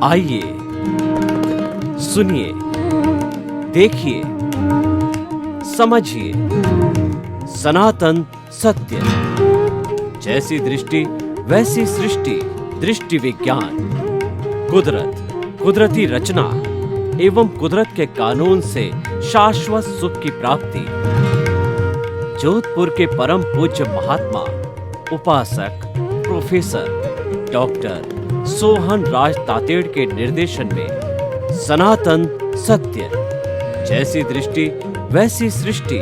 आइए सुनिए, देखिए, समझिए सनातन सत्य। जैसी दृष्टि वैसी सृष्टि, दृष्टि विज्ञान। कुदरत, कुदरती रचना एवं कुदरत के कानून से शाश्वत सुख की प्राप्ति। जोधपुर के परम पूज्य महात्मा उपासक प्रोफेसर डॉक्टर सोहन राज तातेड़ के निर्देशन में सनातन सत्य। जैसी दृष्टि वैसी सृष्टि,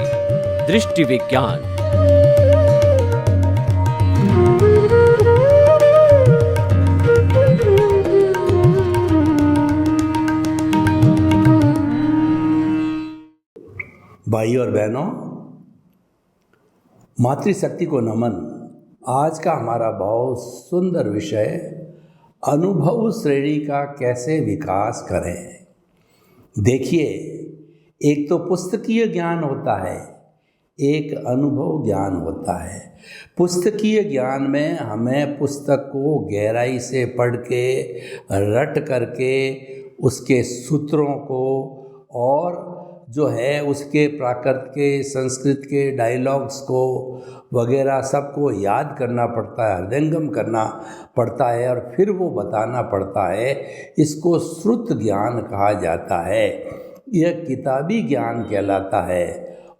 दृष्टि विज्ञान। भाई और बहनों, मातृशक्ति को नमन। आज का हमारा बहुत सुंदर विषय अनुभव श्रेणी का कैसे विकास करें। देखिए, एक तो पुस्तकीय ज्ञान होता है, एक अनुभव ज्ञान होता है। पुस्तकीय ज्ञान में हमें पुस्तक को गहराई से पढ़ के रट करके उसके सूत्रों को और जो है उसके प्राकृत के संस्कृत के डायलॉग्स को वगैरह सबको याद करना पड़ता है, हृदयंगम करना पड़ता है और फिर वो बताना पड़ता है। इसको श्रुत ज्ञान कहा जाता है, यह किताबी ज्ञान कहलाता है।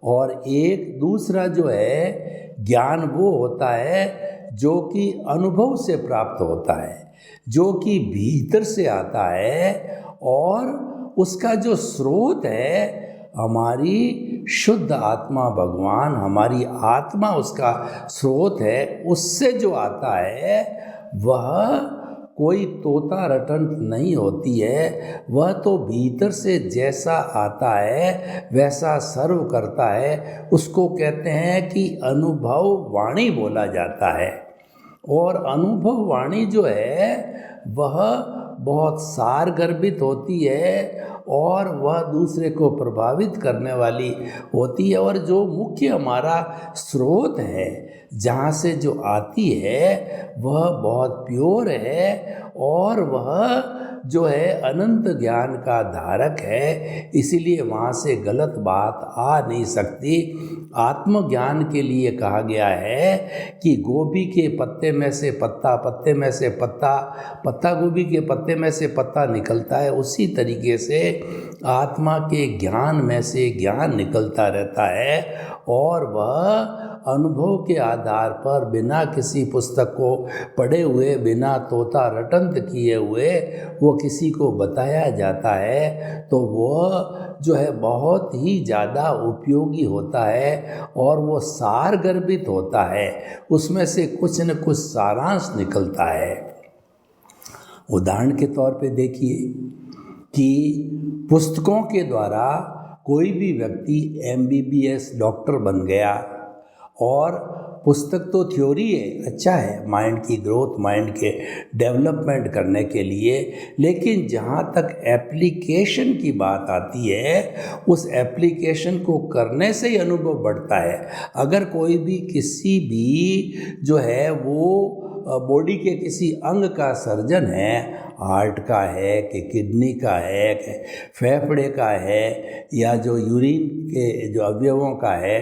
और एक दूसरा जो है ज्ञान वो होता है जो कि अनुभव से प्राप्त होता है, जो कि भीतर से आता है और उसका जो स्रोत है हमारी शुद्ध आत्मा भगवान, हमारी आत्मा उसका स्रोत है। उससे जो आता है वह कोई तोता रटंत नहीं होती है, वह तो भीतर से जैसा आता है वैसा सर्व करता है। उसको कहते हैं कि अनुभव वाणी बोला जाता है। और अनुभव वाणी जो है वह बहुत सारगर्भित होती है और वह दूसरे को प्रभावित करने वाली होती है। और जो मुख्य हमारा स्रोत है, जहाँ से जो आती है वह बहुत प्योर है और वह जो है अनंत ज्ञान का धारक है। इसीलिए वहाँ से गलत बात आ नहीं सकती। आत्मज्ञान के लिए कहा गया है कि गोभी के पत्ते में से पत्ता, पत्ते में से पत्ता, पत्ता गोभी के पत्ते में से पत्ता निकलता है। उसी तरीके से आत्मा के ज्ञान में से ज्ञान निकलता रहता है और वह अनुभव के आधार पर बिना किसी पुस्तक को पढ़े हुए, बिना तोता रटंत किए हुए वो किसी को बताया जाता है तो वह जो है बहुत ही ज़्यादा उपयोगी होता है और वो सारगर्भित होता है। उसमें से कुछ न कुछ सारांश निकलता है। उदाहरण के तौर पे देखिए कि पुस्तकों के द्वारा कोई भी व्यक्ति MBBS डॉक्टर बन गया और पुस्तक तो थ्योरी है, अच्छा है माइंड की ग्रोथ, माइंड के डेवलपमेंट करने के लिए, लेकिन जहाँ तक एप्लीकेशन की बात आती है उस एप्लीकेशन को करने से ही अनुभव बढ़ता है। अगर कोई भी किसी भी जो है वो बॉडी के किसी अंग का सर्जन है, हार्ट का है कि किडनी का है कि फेफड़े का है या जो यूरिन के जो अवयवों का है,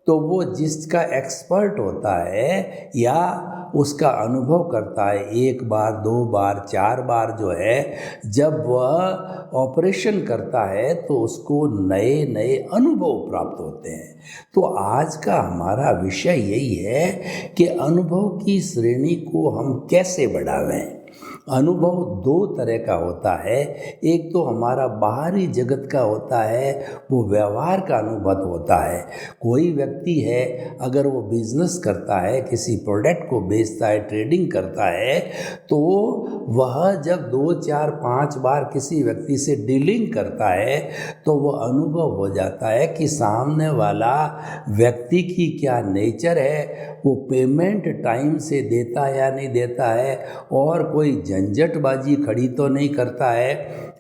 तो वो जिसका एक्सपर्ट होता है या उसका अनुभव करता है, एक बार, दो बार, चार बार जो है जब वह ऑपरेशन करता है तो उसको नए नए अनुभव प्राप्त होते हैं। तो आज का हमारा विषय यही है कि अनुभव की श्रेणी को हम कैसे बढ़ावें। अनुभव दो तरह का होता है। एक तो हमारा बाहरी जगत का होता है, वो व्यवहार का अनुभव होता है। कोई व्यक्ति है अगर वो बिजनेस करता है, किसी प्रोडक्ट को बेचता है, ट्रेडिंग करता है, तो वह जब 2, 4, 5 बार किसी व्यक्ति से डीलिंग करता है तो वह अनुभव हो जाता है कि सामने वाला व्यक्ति की क्या नेचर है, वो पेमेंट टाइम से देता या नहीं देता है और कोई झंझटबाजी खड़ी तो नहीं करता है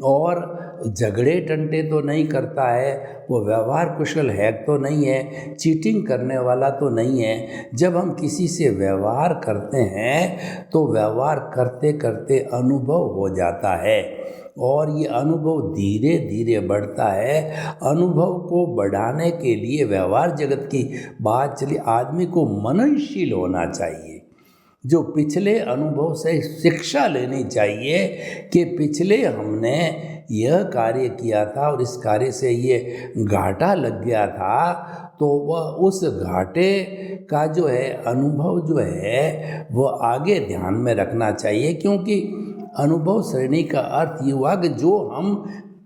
और झगड़े टंटे तो नहीं करता है, वो व्यवहार कुशल है तो नहीं है, चीटिंग करने वाला तो नहीं है। जब हम किसी से व्यवहार करते हैं तो व्यवहार करते करते अनुभव हो जाता है और ये अनुभव धीरे धीरे बढ़ता है। अनुभव को बढ़ाने के लिए व्यवहार जगत की बात चली, आदमी को मननशील होना चाहिए। जो पिछले अनुभव से शिक्षा लेनी चाहिए कि पिछले हमने यह कार्य किया था और इस कार्य से ये घाटा लग गया था, तो वह उस घाटे का जो है अनुभव जो है वो आगे ध्यान में रखना चाहिए। क्योंकि अनुभव श्रेणी का अर्थ ये हुआ कि जो हम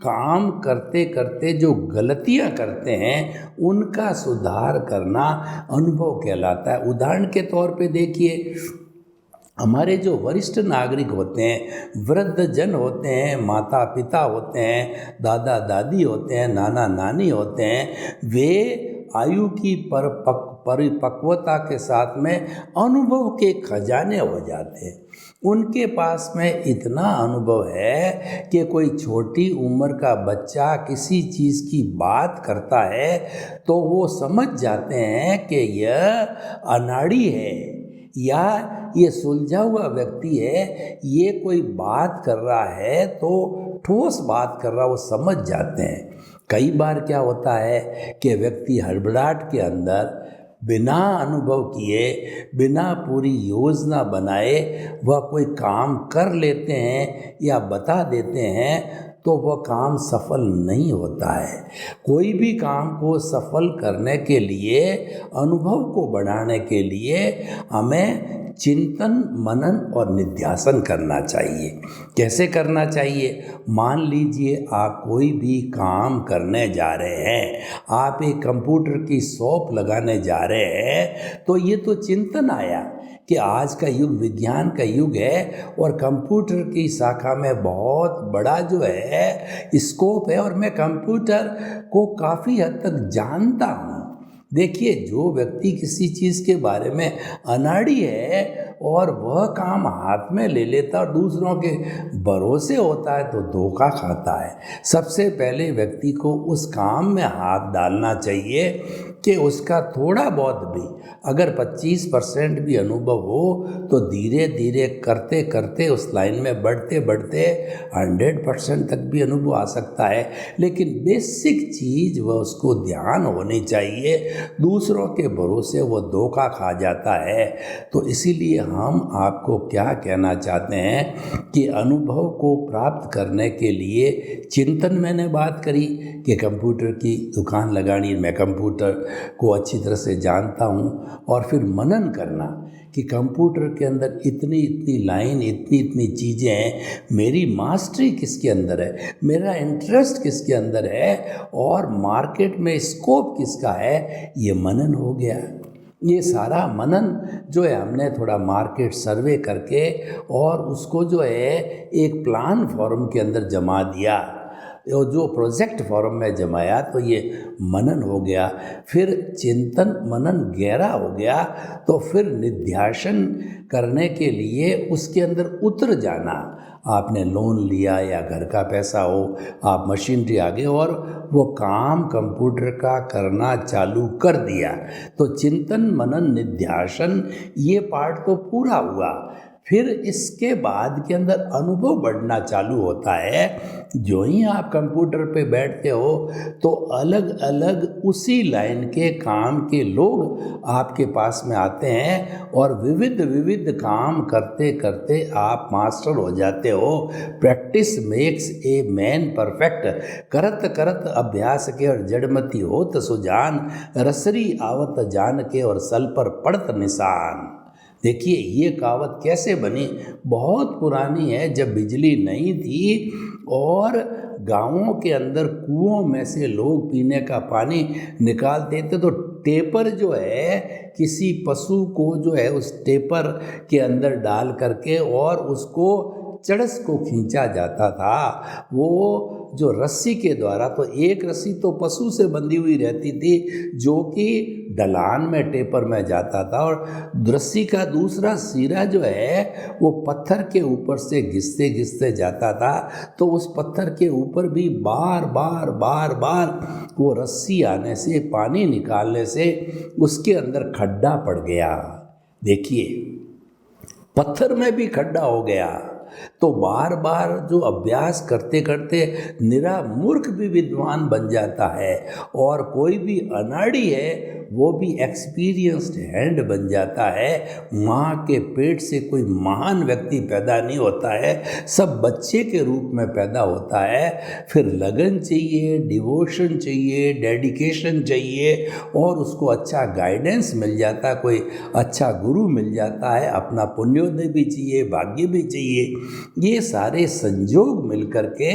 काम करते करते जो गलतियां करते हैं उनका सुधार करना अनुभव कहलाता है। उदाहरण के तौर पे देखिए, हमारे जो वरिष्ठ नागरिक होते हैं, वृद्ध जन होते हैं, माता पिता होते हैं, दादा दादी होते हैं, नाना नानी होते हैं, वे आयु की परिपक्वता के साथ में अनुभव के खजाने हो जाते हैं। उनके पास में इतना अनुभव है कि कोई छोटी उम्र का बच्चा किसी चीज़ की बात करता है तो वो समझ जाते हैं कि यह अनाड़ी है या ये सुलझा हुआ व्यक्ति है, ये कोई बात कर रहा है तो ठोस बात कर रहा, वो समझ जाते हैं। कई बार क्या होता है कि व्यक्ति हड़बड़ाहट के अंदर बिना अनुभव किए, बिना पूरी योजना बनाए वह कोई काम कर लेते हैं या बता देते हैं तो वह काम सफल नहीं होता है। कोई भी काम को सफल करने के लिए, अनुभव को बढ़ाने के लिए हमें चिंतन मनन और निध्यासन करना चाहिए। कैसे करना चाहिए? मान लीजिए आप कोई भी काम करने जा रहे हैं, आप एक कंप्यूटर की शॉप लगाने जा रहे हैं, तो ये तो चिंतन आया कि आज का युग विज्ञान का युग है और कंप्यूटर की शाखा में बहुत बड़ा जो है स्कोप है और मैं कंप्यूटर को काफ़ी हद तक जानता हूँ। देखिए, जो व्यक्ति किसी चीज़ के बारे में अनाड़ी है और वह काम हाथ में ले लेता और दूसरों के भरोसे होता है तो धोखा खाता है। सबसे पहले व्यक्ति को उस काम में हाथ डालना चाहिए कि उसका थोड़ा बहुत भी, अगर 25% भी अनुभव हो तो धीरे धीरे करते करते उस लाइन में बढ़ते बढ़ते 100% तक भी अनुभव आ सकता है। लेकिन बेसिक चीज़ वह उसको ध्यान होनी चाहिए, दूसरों के भरोसे वो धोखा खा जाता है। तो इसीलिए हम आपको क्या कहना चाहते हैं कि अनुभव को प्राप्त करने के लिए चिंतन, मैंने बात करी कि कंप्यूटर की दुकान लगानी, मैं कंप्यूटर को अच्छी तरह से जानता हूँ, और फिर मनन करना कि कंप्यूटर के अंदर इतनी इतनी लाइन, इतनी इतनी चीज़ें हैं, मेरी मास्टरी किसके अंदर है, मेरा इंटरेस्ट किसके अंदर है और मार्केट में स्कोप किसका है, ये मनन हो गया। ये सारा मनन जो है हमने थोड़ा मार्केट सर्वे करके और उसको जो है एक प्लान फॉर्म के अंदर जमा दिया, जो प्रोजेक्ट फॉर्म में जमाया, तो ये मनन हो गया। फिर चिंतन मनन गहरा हो गया तो फिर निध्यासन करने के लिए उसके अंदर उतर जाना। आपने लोन लिया या घर का पैसा हो, आप मशीनरी आ गए और वो काम कंप्यूटर का करना चालू कर दिया, तो चिंतन मनन निध्यासन ये पार्ट तो पूरा हुआ। फिर इसके बाद के अंदर अनुभव बढ़ना चालू होता है। जो ही आप कंप्यूटर पे बैठते हो तो अलग अलग उसी लाइन के काम के लोग आपके पास में आते हैं और विविध विविध काम करते करते आप मास्टर हो जाते हो। Practice makes a man perfect, करत करत अभ्यास के और जड़मती होत सुजान, रसरी आवत जान के और सल पर पड़त निशान। देखिए, ये कहावत कैसे बनी, बहुत पुरानी है। जब बिजली नहीं थी और गांवों के अंदर कुओं में से लोग पीने का पानी निकालते थे तो टेपर जो है किसी पशु को जो है उस टेपर के अंदर डाल करके और उसको चड़स को खींचा जाता था। वो जो रस्सी के द्वारा, तो एक रस्सी तो पशु से बंधी हुई रहती थी जो कि ढलान में टेपर में जाता था, और रस्सी का दूसरा सिरा जो है वो पत्थर के ऊपर से घिसते घिसते जाता था। तो उस पत्थर के ऊपर भी बार बार बार बार वो रस्सी आने से, पानी निकालने से उसके अंदर खड्डा पड़ गया। देखिए, पत्थर में भी खड्डा हो गया। तो बार बार जो अभ्यास करते करते निरा मूर्ख भी विद्वान बन जाता है, और कोई भी अनाड़ी है वो भी एक्सपीरियंस्ड हैंड बन जाता है। माँ के पेट से कोई महान व्यक्ति पैदा नहीं होता है, सब बच्चे के रूप में पैदा होता है। फिर लगन चाहिए, डिवोशन चाहिए, डेडिकेशन चाहिए, और उसको अच्छा गाइडेंस मिल जाता है, कोई अच्छा गुरु मिल जाता है, अपना पुण्योदय भी चाहिए, भाग्य भी चाहिए। ये सारे संजोग मिलकर के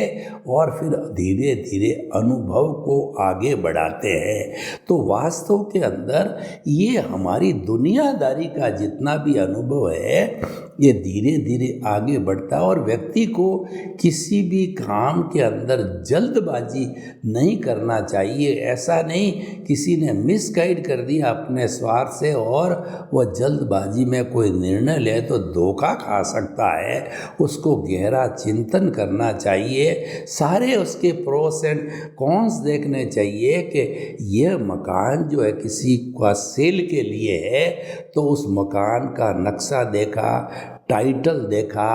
और फिर धीरे धीरे अनुभव को आगे बढ़ाते हैं। तो वास्तव के अंदर ये हमारी दुनियादारी का जितना भी अनुभव है, ये धीरे धीरे आगे बढ़ता है। और व्यक्ति को किसी भी काम के अंदर जल्दबाजी नहीं करना चाहिए। ऐसा नहीं किसी ने मिसगाइड कर दिया अपने स्वार्थ से और वह जल्दबाजी में कोई निर्णय ले तो धोखा खा सकता है। उसको गहरा चिंतन करना चाहिए, सारे उसके प्रोस एंड कॉन्स देखने चाहिए कि यह मकान जो है किसी का सेल के लिए है, तो उस मकान का नक्शा देखा, टाइटल देखा,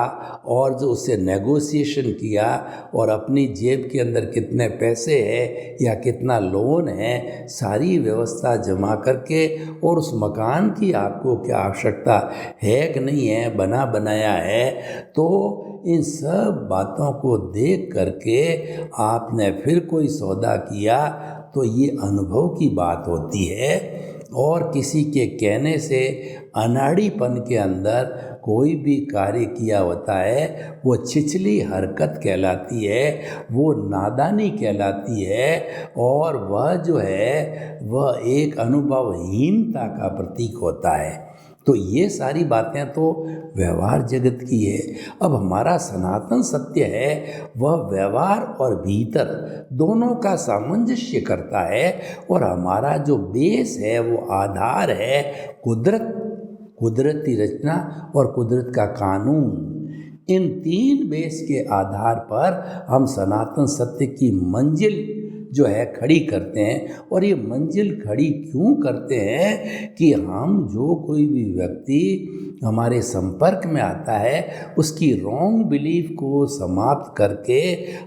और जो उससे नेगोशिएशन किया, और अपनी जेब के अंदर कितने पैसे हैं या कितना लोन है, सारी व्यवस्था जमा करके, और उस मकान की आपको क्या आवश्यकता है कि नहीं है, बना बनाया है, तो इन सब बातों को देख करके आपने फिर कोई सौदा किया, तो ये अनुभव की बात होती है। और किसी के कहने से अनाड़ीपन के अंदर कोई भी कार्य किया होता है, वो छिछली हरकत कहलाती है, वो नादानी कहलाती है, और वह जो है वह एक अनुभवहीनता का प्रतीक होता है। तो ये सारी बातें तो व्यवहार जगत की है। अब हमारा सनातन सत्य है वह व्यवहार और भीतर दोनों का सामंजस्य करता है, और हमारा जो बेस है वो आधार है कुदरती रचना और कुदरत का कानून। इन तीन बेस के आधार पर हम सनातन सत्य की मंजिल जो है खड़ी करते हैं। और ये मंजिल खड़ी क्यों करते हैं कि हम जो कोई भी व्यक्ति हमारे संपर्क में आता है उसकी रॉन्ग बिलीफ को समाप्त करके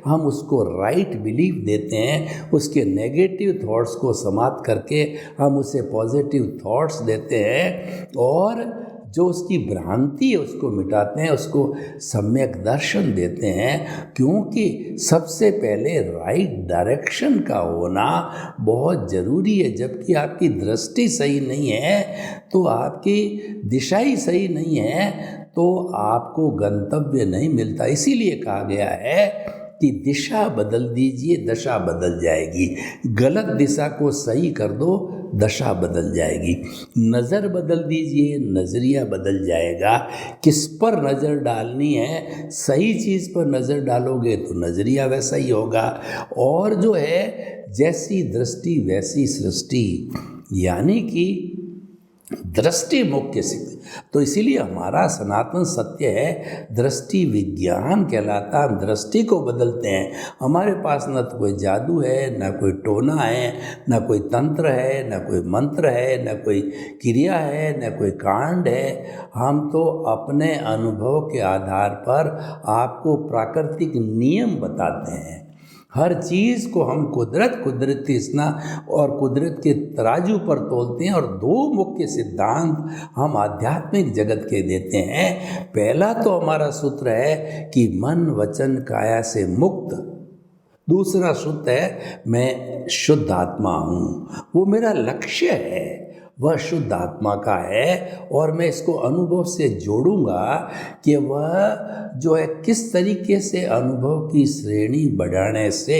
हम उसको राइट बिलीफ देते हैं, उसके नेगेटिव थॉट्स को समाप्त करके हम उसे पॉजिटिव थॉट्स देते हैं, और जो उसकी भ्रांति है उसको मिटाते हैं, उसको सम्यक दर्शन देते हैं। क्योंकि सबसे पहले राइट डायरेक्शन का होना बहुत ज़रूरी है। जबकि आपकी दृष्टि सही नहीं है तो आपकी दिशा ही सही नहीं है, तो आपको गंतव्य नहीं मिलता। इसीलिए कहा गया है कि दिशा बदल दीजिए, दशा बदल जाएगी। गलत दिशा को सही कर दो, दशा बदल जाएगी। नज़र बदल दीजिए, नज़रिया बदल जाएगा। किस पर नज़र डालनी है, सही चीज़ पर नज़र डालोगे तो नज़रिया वैसा ही होगा। और जो है जैसी दृष्टि वैसी सृष्टि, यानी कि दृष्टि मुख्य सिद्ध। तो इसीलिए हमारा सनातन सत्य है दृष्टि विज्ञान कहलाता। हम दृष्टि को बदलते हैं। हमारे पास न तो कोई जादू है, न कोई टोना है, न कोई तंत्र है, न कोई मंत्र है, न कोई क्रिया है, न कोई कांड है। हम तो अपने अनुभव के आधार पर आपको प्राकृतिक नियम बताते हैं। हर चीज़ को हम कुदरती स्नेह और कुदरत के तराजू पर तोलते हैं, और दो मुख्य सिद्धांत हम आध्यात्मिक जगत के देते हैं। पहला तो हमारा सूत्र है कि मन वचन काया से मुक्त। दूसरा सूत्र है मैं शुद्ध आत्मा हूँ, वो मेरा लक्ष्य है। वह शुद्ध आत्मा का है और मैं इसको अनुभव से जोड़ूंगा कि वह जो है किस तरीके से अनुभव की श्रेणी बढ़ाने से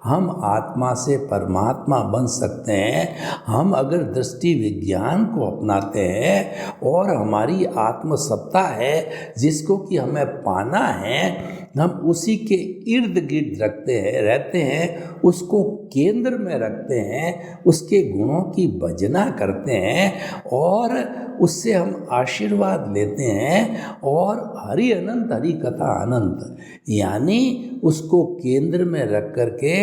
हम आत्मा से परमात्मा बन सकते हैं। हम अगर दृष्टि विज्ञान को अपनाते हैं और हमारी आत्मसत्ता है जिसको कि हमें पाना है, हम उसी के इर्द गिर्द रहते हैं, उसको केंद्र में रखते हैं, उसके गुणों की भजना करते हैं और उससे हम आशीर्वाद लेते हैं और हरि अनंत हरि कथा अनंत, यानी उसको केंद्र में रख करके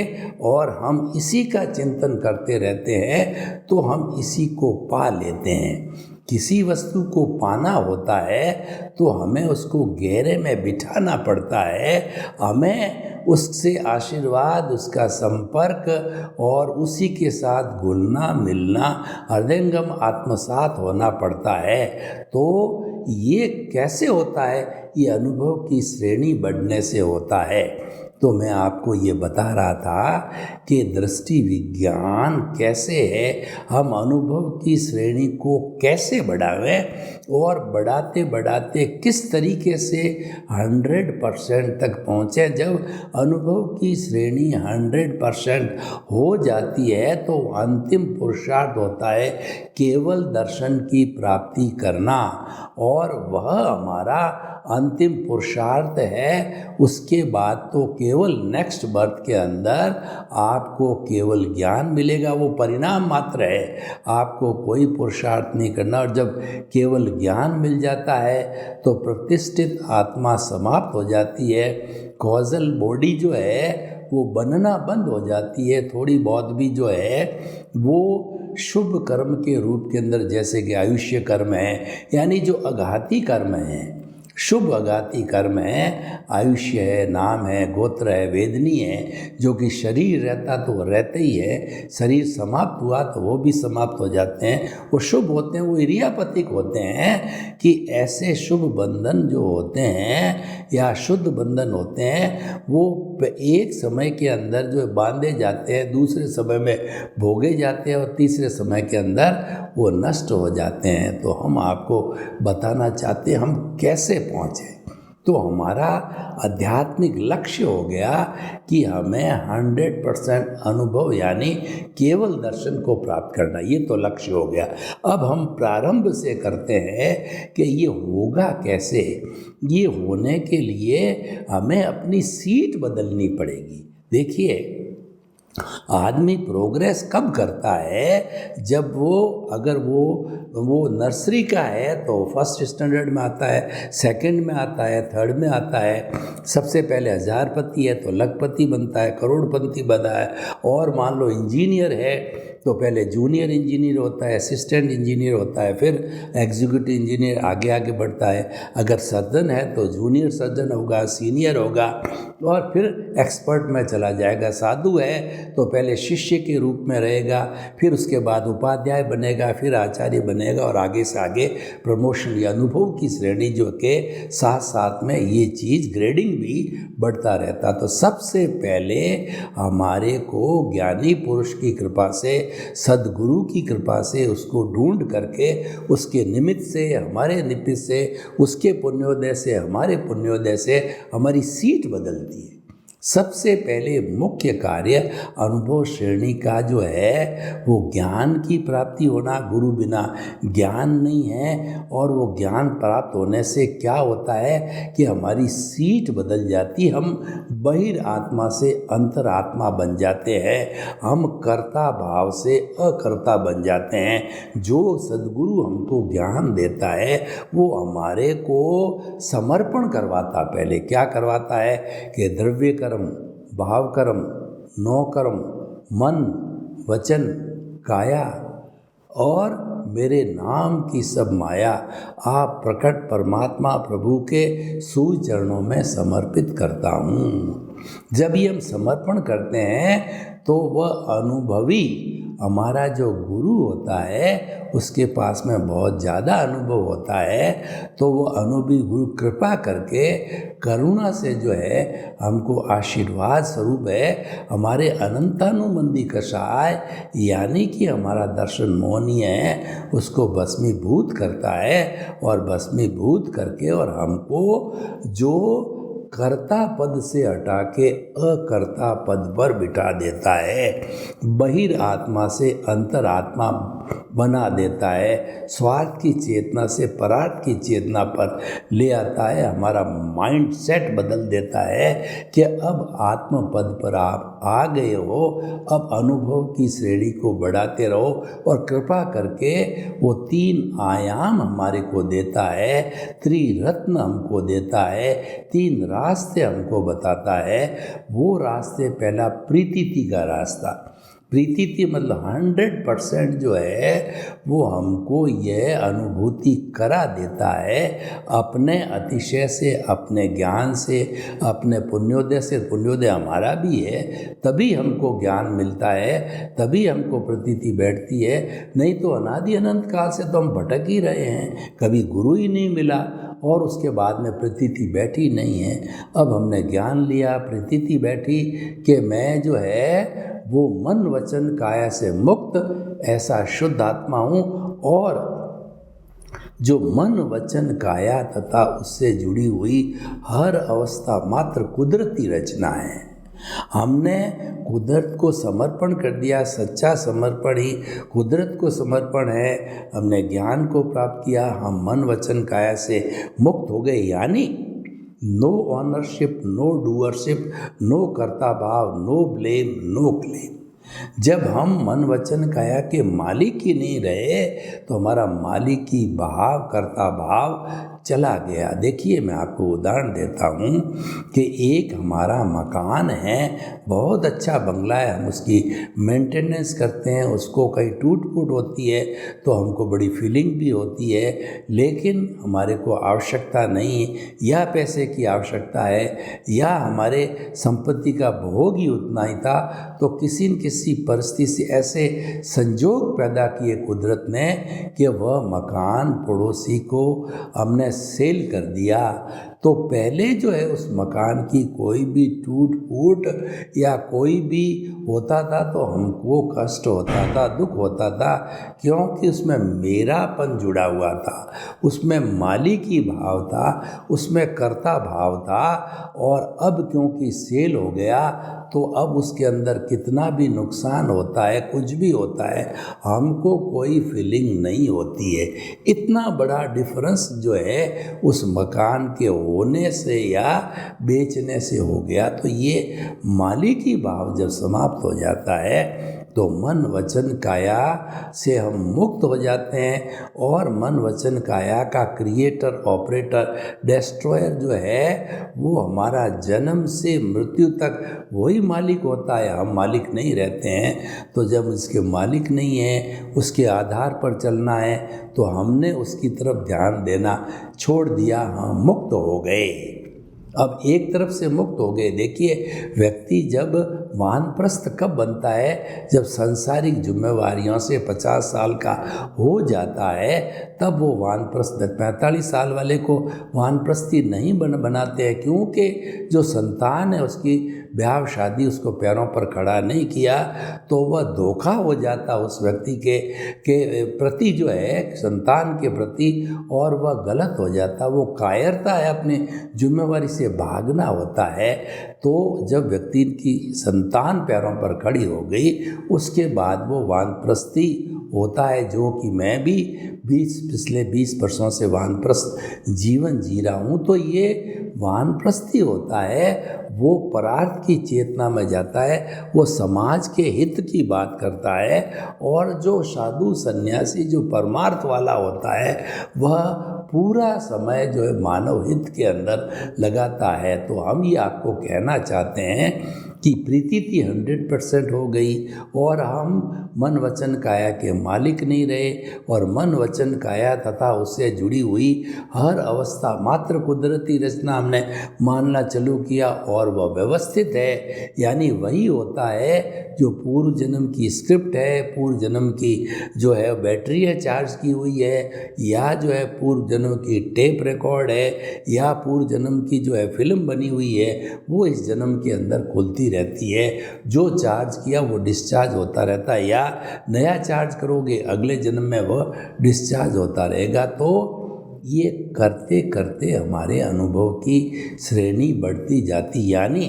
और हम इसी का चिंतन करते रहते हैं तो हम इसी को पा लेते हैं। किसी वस्तु को पाना होता है तो हमें उसको गहरे में बिठाना पड़ता है, हमें उससे आशीर्वाद, उसका संपर्क और उसी के साथ घुलना मिलना, हृदयंगम आत्मसात होना पड़ता है। तो ये कैसे होता है? ये अनुभव की श्रेणी बढ़ने से होता है। तो मैं आपको ये बता रहा था कि दृष्टि विज्ञान कैसे है, हम अनुभव की श्रेणी को कैसे बढ़ावें और बढ़ाते बढ़ाते किस तरीके से 100% तक पहुँचे। जब अनुभव की श्रेणी 100% हो जाती है तो अंतिम पुरुषार्थ होता है केवल दर्शन की प्राप्ति करना, और वह हमारा अंतिम पुरुषार्थ है। उसके बाद तो केवल नेक्स्ट बर्थ के अंदर आपको केवल ज्ञान मिलेगा, वो परिणाम मात्र है, आपको कोई पुरुषार्थ नहीं करना। और जब केवल ज्ञान मिल जाता है तो प्रतिष्ठित आत्मा समाप्त हो जाती है, कॉजल बॉडी जो है वो बनना बंद हो जाती है। थोड़ी बहुत भी जो है वो शुभ कर्म के रूप के अंदर, जैसे कि आयुष्य कर्म है, यानी जो अघाती कर्म है, शुभ अघाती कर्म है, आयुष्य है, नाम है, गोत्र है, वेदनी है, जो कि शरीर रहता तो वो रहते ही है, शरीर समाप्त हुआ तो वो भी समाप्त हो जाते हैं। वो शुभ होते हैं, वो इरियापतिक होते हैं कि ऐसे शुभ बंधन जो होते हैं या शुद्ध बंधन होते हैं वो एक समय के अंदर जो बांधे जाते हैं, दूसरे समय में भोगे जाते हैं और तीसरे समय के अंदर वो नष्ट हो जाते हैं। तो हम आपको बताना चाहते हैं हम कैसे पहुँचे। तो हमारा आध्यात्मिक लक्ष्य हो गया कि हमें 100% अनुभव यानी केवल दर्शन को प्राप्त करना, ये तो लक्ष्य हो गया। अब हम प्रारंभ से करते हैं कि ये होगा कैसे। ये होने के लिए हमें अपनी सीट बदलनी पड़ेगी। देखिए, आदमी प्रोग्रेस कब करता है? जब वो अगर वो नर्सरी का है तो फर्स्ट स्टैंडर्ड में आता है, सेकंड में आता है, थर्ड में आता है। सबसे पहले हजारपति है तो लखपति बनता है, करोड़पति बना है। और मान लो इंजीनियर है तो पहले जूनियर इंजीनियर होता है, असिस्टेंट इंजीनियर होता है, फिर एग्जीक्यूटिव इंजीनियर आगे आगे बढ़ता है। अगर सर्जन है तो जूनियर सर्जन होगा, सीनियर होगा और फिर एक्सपर्ट में चला जाएगा। साधु है तो पहले शिष्य के रूप में रहेगा, फिर उसके बाद उपाध्याय बनेगा, फिर आचार्य बनेगा और आगे से आगे प्रमोशन या अनुभव की श्रेणी जो के साथ साथ में ये चीज़ ग्रेडिंग भी बढ़ता रहता। तो सबसे पहले हमारे को ज्ञानी पुरुष की कृपा से, सद्गुरु की कृपा से उसको ढूंढ करके उसके निमित्त से, हमारे निमित्त से, उसके पुण्योदय से, हमारे पुण्योदय से हमारी सीट बदलती है। सबसे पहले मुख्य कार्य अनुभव श्रेणी का जो है वो ज्ञान की प्राप्ति होना। गुरु बिना ज्ञान नहीं है। और वो ज्ञान प्राप्त होने से क्या होता है कि हमारी सीट बदल जाती, हम बहिरात्मा से अंतरात्मा बन जाते हैं, हम कर्ता भाव से अकर्ता बन जाते हैं। जो सद्गुरु हमको ज्ञान देता है वो हमारे को समर्पण करवाता। पहले क्या करवाता है कि द्रव्य कर्म, भाव कर्म, नौ कर्म, मन, वचन, काया और मेरे नाम की सब माया आप प्रकट परमात्मा प्रभु के सूर्य चरणों में समर्पित करता हूँ। जब ये हम समर्पण करते हैं तो वह अनुभवी हमारा जो गुरु होता है उसके पास में बहुत ज़्यादा अनुभव होता है, तो वो अनुभवी गुरु कृपा करके करुणा से जो है हमको आशीर्वाद स्वरूप है हमारे अनंतानुबंधी कषाय यानी कि हमारा दर्शन मोहनीय है उसको भस्मीभूत करता है, और भस्मीभूत करके और हमको जो कर्ता पद से हटा के अकर्ता पद पर बिठा देता है, बहिरात्मा से अंतरात्मा बना देता है, स्वार्थ की चेतना से परार्थ की चेतना पर ले आता है, हमारा माइंड सेट बदल देता है कि अब आत्म पद पर आप आ गए हो, अब अनुभव की श्रेणी को बढ़ाते रहो, और कृपा करके वो 3 आयाम हमारे को देता है, त्रिरत्न हमको देता है, 3 रास्ते हमको बताता है। वो रास्ते, पहला प्रीतिथि का रास्ता, प्रीतिथि मतलब 100% जो है वो हमको यह अनुभूति करा देता है अपने अतिशय से, अपने ज्ञान से, अपने पुण्योदय से। पुण्योदय हमारा भी है, तभी हमको ज्ञान मिलता है, तभी हमको प्रतीति बैठती है, नहीं तो अनादि अनंत काल से तो हम भटक ही रहे हैं, कभी गुरु ही नहीं मिला और उसके बाद में प्रतीति बैठी नहीं है। अब हमने ज्ञान लिया, प्रतीति बैठी कि मैं जो है वो मन वचन काया से मुक्त ऐसा शुद्ध आत्मा हूँ, और जो मन वचन काया तथा उससे जुड़ी हुई हर अवस्था मात्र कुदरती रचना है। हमने कुदरत को समर्पण कर दिया, सच्चा समर्पण ही कुदरत को समर्पण है। हमने ज्ञान को प्राप्त किया, हम मन वचन काया से मुक्त हो गए, यानी no ownership, no doership, no कर्ता भाव, नो ब्लेम, नो क्लेम। जब हम मन वचन काया के मालिक ही नहीं रहे तो हमारा मालिकी भाव, कर्ता भाव चला गया। देखिए, मैं आपको उदाहरण देता हूँ कि एक हमारा मकान है, बहुत अच्छा बंगला है, हम उसकी मेंटेनेंस करते हैं, उसको कहीं टूट फूट होती है तो हमको बड़ी फीलिंग भी होती है, लेकिन हमारे को आवश्यकता नहीं, या पैसे की आवश्यकता है या हमारे संपत्ति का भोग ही उतना ही था, तो किसी न किसी परिस्थिति से ऐसे संजोग पैदा किए कुदरत ने कि वह मकान पड़ोसी को हमने सेल कर दिया। तो पहले जो है उस मकान की कोई भी टूट फूट या कोई भी होता था तो हमको कष्ट होता था, दुख होता था, क्योंकि उसमें मेरापन जुड़ा हुआ था, उसमें मालिकी भाव था, उसमें कर्ता भाव था। और अब क्योंकि सेल हो गया तो अब उसके अंदर कितना भी नुकसान होता है, कुछ भी होता है, हमको कोई फीलिंग नहीं होती है। इतना बड़ा डिफरेंस जो है उस मकान के होने से या बेचने से हो गया। तो ये मालिकी भाव जब समाप्त हो जाता है तो मन वचन काया से हम मुक्त हो जाते हैं, और मन वचन काया का क्रिएटर, ऑपरेटर, डिस्ट्रॉयर जो है वो हमारा जन्म से मृत्यु तक वही मालिक होता है, हम मालिक नहीं रहते हैं। तो जब उसके मालिक नहीं है, उसके आधार पर चलना है, तो हमने उसकी तरफ ध्यान देना छोड़ दिया, हम मुक्त हो गए। अब एक तरफ से मुक्त हो गए। देखिए, व्यक्ति जब वानप्रस्थ कब बनता है, जब सांसारिक जिम्मेवारियों से 50 साल का हो जाता है, तब वो वानप्रस्थ। 45 साल वाले को वानप्रस्थी नहीं बनाते हैं, क्योंकि जो संतान है उसकी ब्याह शादी उसको पैरों पर खड़ा नहीं किया, तो वह धोखा हो जाता उस व्यक्ति के प्रति जो है, संतान के प्रति, और वह गलत हो जाता, वो कायरता है, अपनी जिम्मेवारी से भागना होता है। तो जब व्यक्ति की संतान पैरों पर खड़ी हो गई, उसके बाद वो वानप्रस्थी होता है, जो कि मैं भी पिछले 20 वर्षों से वानप्रस्थ जीवन जी रहा हूँ। तो ये वानप्रस्थी होता है, वो परार्थ की चेतना में जाता है, वो समाज के हित की बात करता है। और जो साधु सन्यासी जो परमार्थ वाला होता है, वह पूरा समय जो है मानव हित के अंदर लगाता है, तो हम ये आपको कहना चाहते हैं कि प्रीति 100% हो गई और हम मन वचन काया के मालिक नहीं रहे, और मन वचन काया तथा उससे जुड़ी हुई हर अवस्था मात्र कुदरती रचना हमने मानना चालू किया, और वह व्यवस्थित है, यानी वही होता है जो पूर्व जन्म की स्क्रिप्ट है, पूर्व जन्म की जो है बैटरी है चार्ज की हुई है, या जो है पूर्व जन्म की टेप रिकॉर्ड है, या पूर्व जन्म की जो है फिल्म बनी हुई है, वो इस जन्म के अंदर खुलती रहती है। जो चार्ज किया वो डिस्चार्ज होता रहता है, या नया चार्ज करोगे अगले जन्म में वह डिस्चार्ज होता रहेगा। तो ये करते करते हमारे अनुभव की श्रेणी बढ़ती जाती, यानी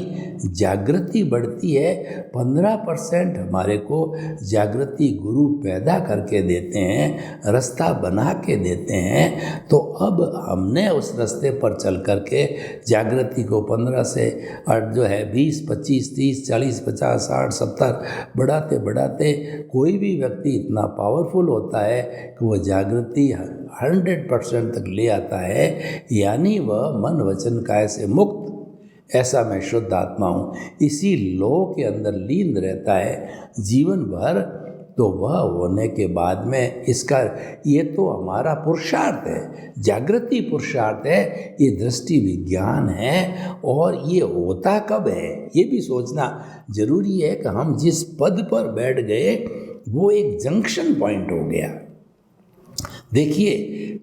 जागृति बढ़ती है। 15% हमारे को जागृति गुरु पैदा करके देते हैं, रास्ता बना के देते हैं। तो अब हमने उस रास्ते पर चल करके जागृति को 15 से जो है 20, 25, 30, 40, 50, 60, 70 बढ़ाते बढ़ाते कोई भी व्यक्ति इतना पावरफुल होता है कि वह जागृति 100% तक ले आता है, यानी वह मन वचन काया से मुक्त, ऐसा मैं शुद्ध आत्मा हूँ, इसी लौ के अंदर लीन रहता है जीवन भर। तो वह होने के बाद में इसका ये तो हमारा पुरुषार्थ है, जागृति पुरुषार्थ है, ये दृष्टि विज्ञान है। और ये होता कब है ये भी सोचना जरूरी है कि हम जिस पद पर बैठ गए वो एक जंक्शन पॉइंट हो गया। देखिए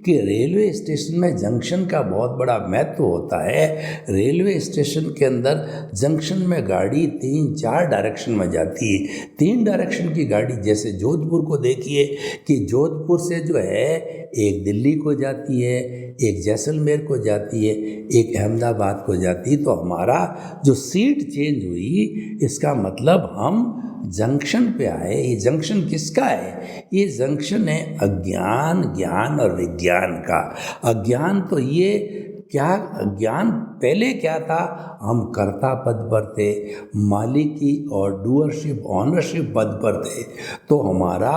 कि रेलवे स्टेशन में जंक्शन का बहुत बड़ा महत्व होता है। रेलवे स्टेशन के अंदर जंक्शन में गाड़ी 3-4 डायरेक्शन में जाती है। 3 डायरेक्शन की गाड़ी, जैसे जोधपुर को देखिए कि जोधपुर से जो है एक दिल्ली को जाती है, एक जैसलमेर को जाती है, एक अहमदाबाद को जाती है। तो हमारा जो सीट चेंज हुई, इसका मतलब हम जंक्शन पे आए। ये जंक्शन किसका है? ये जंक्शन है अज्ञान, ज्ञान और विज्ञान का। अज्ञान तो ये क्या, अज्ञान पहले क्या था, हम कर्ता पद पर थे, मालिकी और डूअरशिप ऑनरशिप पद पर थे। तो हमारा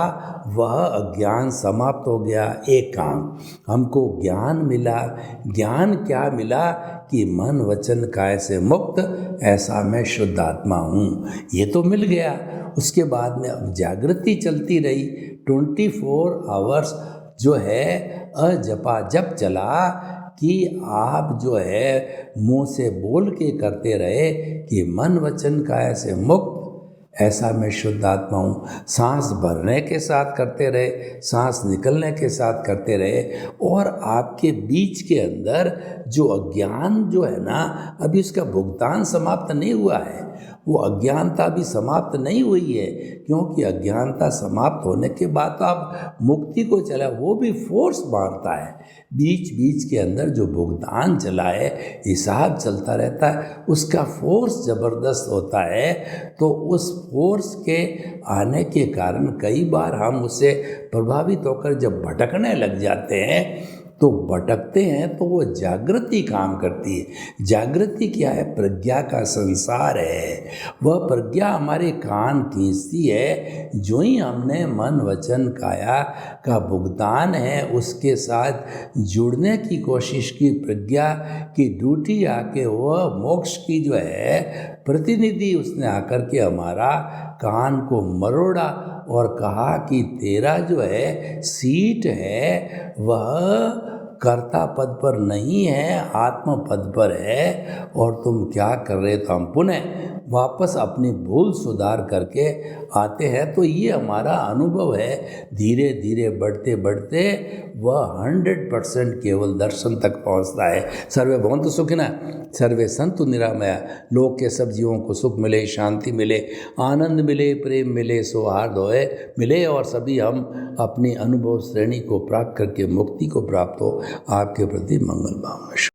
वह अज्ञान समाप्त हो गया। एक काम हमको ज्ञान मिला। ज्ञान क्या मिला कि मन वचन काया से मुक्त, ऐसा मैं शुद्ध आत्मा हूँ, ये तो मिल गया। उसके बाद में अब जागृति चलती रही। 24 आवर्स जो है अजपा जप चला कि आप जो है मुंह से बोल के करते रहे कि मन वचन काया से मुक्त, ऐसा मैं शुद्ध आत्मा हूँ। सांस भरने के साथ करते रहे, सांस निकलने के साथ करते रहे, और आपके बीच के अंदर जो अज्ञान जो है ना, अभी उसका भुगतान समाप्त नहीं हुआ है। वो अज्ञानता भी समाप्त नहीं हुई है, क्योंकि अज्ञानता समाप्त होने के बाद तो आप मुक्ति को चला, वो भी फोर्स मारता है। बीच बीच के अंदर जो भुगतान चला है, हिसाब चलता रहता है, उसका फोर्स ज़बरदस्त होता है। तो उस फोर्स के आने के कारण कई बार हम उससे प्रभावित होकर जब भटकने लग जाते हैं, तो भटकते हैं, तो वो जागृति काम करती है। जागृति क्या है? प्रज्ञा का संसार है। वह प्रज्ञा हमारे कान खींचती है। जो ही हमने मन वचन काया का भुगतान है उसके साथ जुड़ने की कोशिश की, प्रज्ञा की ड्यूटी आके वह मोक्ष की जो है प्रतिनिधि, उसने आकर के हमारा कान को मरोड़ा और कहा कि तेरा जो है सीट है वह कर्ता पद पर नहीं है, आत्म पद पर है, और तुम क्या कर रहे? तो हम पुनः वापस अपनी भूल सुधार करके आते हैं। तो ये हमारा अनुभव है। धीरे धीरे बढ़ते बढ़ते वह 100% केवल दर्शन तक पहुंचता है। सर्वे भवन्तु सुखिनः, सर्वे सन्तु निरामया। लोक के सब जीवों को सुख मिले, शांति मिले, आनंद मिले, प्रेम मिले, सौहार्द होए मिले, और सभी हम अपनी अनुभव श्रेणी को प्राप्त करके मुक्ति को प्राप्त हो। आपके प्रति मंगल भावना।